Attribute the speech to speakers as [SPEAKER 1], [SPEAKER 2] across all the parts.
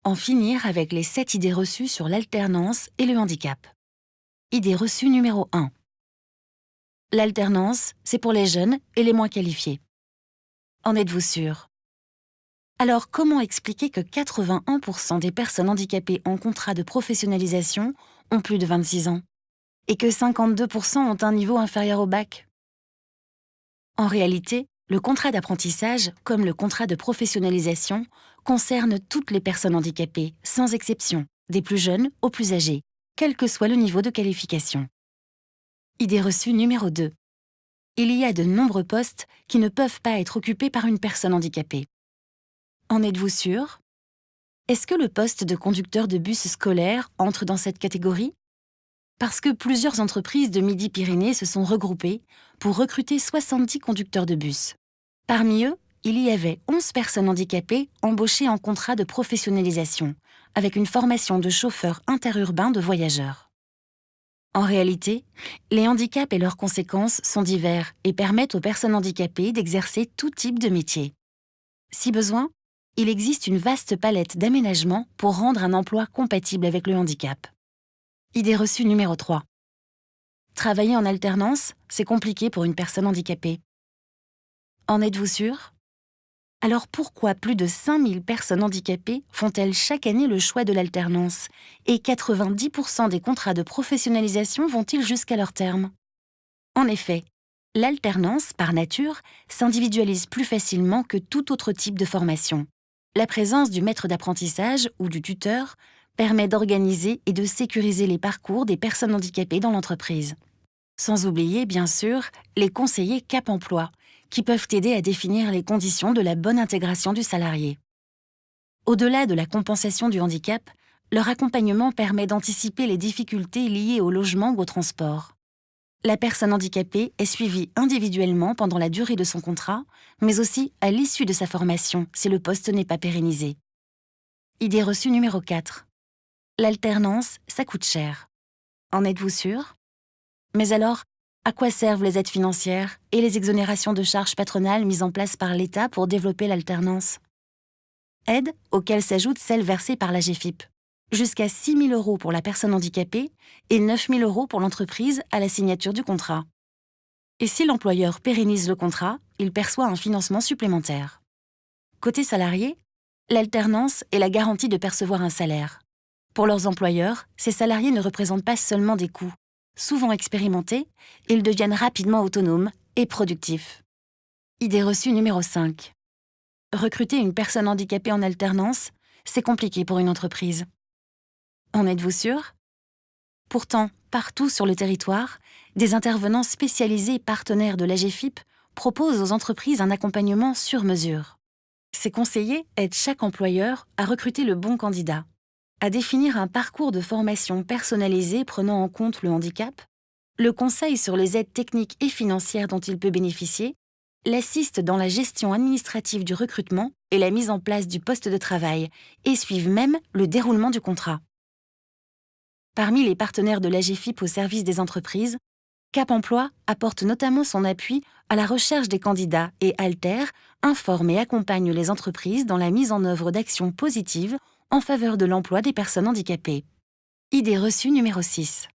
[SPEAKER 1] En finir avec les 7 idées reçues sur l'alternance et le handicap. Idée reçue numéro 1. L'alternance, c'est pour les jeunes et les moins qualifiés. En êtes-vous sûr? Alors, comment expliquer que 81% des personnes handicapées en contrat de professionnalisation ont plus de 26 ans et que 52% ont un niveau inférieur au bac? En réalité, le contrat d'apprentissage, comme le contrat de professionnalisation, concerne toutes les personnes handicapées, sans exception, des plus jeunes aux plus âgés, quel que soit le niveau de qualification. Idée reçue numéro 2. Il y a de nombreux postes qui ne peuvent pas être occupés par une personne handicapée. En êtes-vous sûr? Est-ce que le poste de conducteur de bus scolaire entre dans cette catégorie? Parce que plusieurs entreprises de Midi-Pyrénées se sont regroupées pour recruter 70 conducteurs de bus. Parmi eux, il y avait 11 personnes handicapées embauchées en contrat de professionnalisation, avec une formation de chauffeur interurbain de voyageurs. En réalité, les handicaps et leurs conséquences sont divers et permettent aux personnes handicapées d'exercer tout type de métier. Si besoin, il existe une vaste palette d'aménagements pour rendre un emploi compatible avec le handicap. Idée reçue numéro 3. Travailler en alternance, c'est compliqué pour une personne handicapée. En êtes-vous sûr? Alors pourquoi plus de 5000 personnes handicapées font-elles chaque année le choix de l'alternance et 90% des contrats de professionnalisation vont-ils jusqu'à leur terme? En effet, l'alternance, par nature, s'individualise plus facilement que tout autre type de formation. La présence du maître d'apprentissage ou du tuteur permet d'organiser et de sécuriser les parcours des personnes handicapées dans l'entreprise. Sans oublier, bien sûr, les conseillers Cap Emploi, qui peuvent aider à définir les conditions de la bonne intégration du salarié. Au-delà de la compensation du handicap, leur accompagnement permet d'anticiper les difficultés liées au logement ou au transport. La personne handicapée est suivie individuellement pendant la durée de son contrat, mais aussi à l'issue de sa formation si le poste n'est pas pérennisé. Idée reçue numéro 4. L'alternance, ça coûte cher. En êtes-vous sûr? Mais alors, à quoi servent les aides financières et les exonérations de charges patronales mises en place par l'État pour développer l'alternance? Aides auxquelles s'ajoutent celles versées par l'AGEFIP. Jusqu'à 6 000 € pour la personne handicapée et 9 000 € pour l'entreprise à la signature du contrat. Et si l'employeur pérennise le contrat, il perçoit un financement supplémentaire. Côté salarié, l'alternance est la garantie de percevoir un salaire. Pour leurs employeurs, ces salariés ne représentent pas seulement des coûts. Souvent expérimentés, ils deviennent rapidement autonomes et productifs. Idée reçue numéro 5. Recruter une personne handicapée en alternance, c'est compliqué pour une entreprise. En êtes-vous sûr? Pourtant, partout sur le territoire, des intervenants spécialisés partenaires de l'AGEFIP proposent aux entreprises un accompagnement sur mesure. Ces conseillers aident chaque employeur à recruter le bon candidat, à définir un parcours de formation personnalisé prenant en compte le handicap, le conseil sur les aides techniques et financières dont il peut bénéficier, l'assistent dans la gestion administrative du recrutement et la mise en place du poste de travail, et suivent même le déroulement du contrat. Parmi les partenaires de l'AGEFIP au service des entreprises, Cap Emploi apporte notamment son appui à la recherche des candidats et Alter informe et accompagne les entreprises dans la mise en œuvre d'actions positives en faveur de l'emploi des personnes handicapées. Idée reçue numéro 6.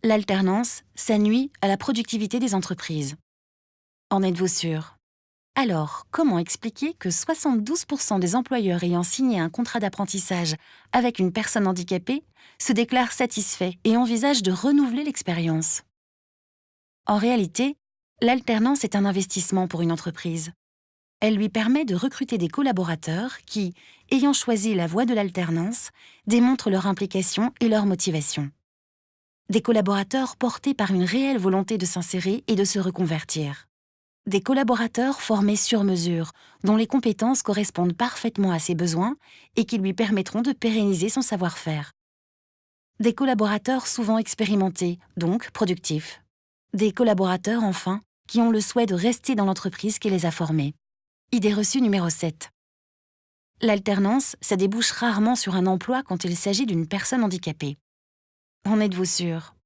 [SPEAKER 1] L'alternance, ça nuit à la productivité des entreprises. En êtes-vous sûr? Alors, comment expliquer que 72% des employeurs ayant signé un contrat d'apprentissage avec une personne handicapée se déclarent satisfaits et envisagent de renouveler l'expérience? En réalité, l'alternance est un investissement pour une entreprise. Elle lui permet de recruter des collaborateurs qui, ayant choisi la voie de l'alternance, démontrent leur implication et leur motivation. Des collaborateurs portés par une réelle volonté de s'insérer et de se reconvertir. Des collaborateurs formés sur mesure, dont les compétences correspondent parfaitement à ses besoins et qui lui permettront de pérenniser son savoir-faire. Des collaborateurs souvent expérimentés, donc productifs. Des collaborateurs, enfin, qui ont le souhait de rester dans l'entreprise qui les a formés. Idée reçue numéro 7. L'alternance, ça débouche rarement sur un emploi quand il s'agit d'une personne handicapée. En êtes-vous sûr?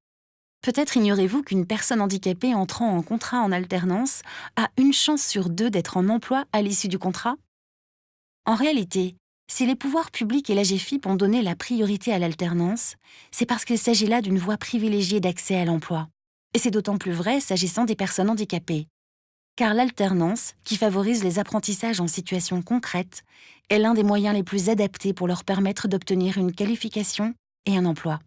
[SPEAKER 1] Peut-être ignorez-vous qu'une personne handicapée entrant en contrat en alternance a une chance sur 2 d'être en emploi à l'issue du contrat? En réalité, Si les pouvoirs publics et l'AGEFIP ont donné la priorité à l'alternance, c'est parce qu'il s'agit là d'une voie privilégiée d'accès à l'emploi. Et c'est d'autant plus vrai s'agissant des personnes handicapées. Car l'alternance, qui favorise les apprentissages en situation concrète, est l'un des moyens les plus adaptés pour leur permettre d'obtenir une qualification et un emploi.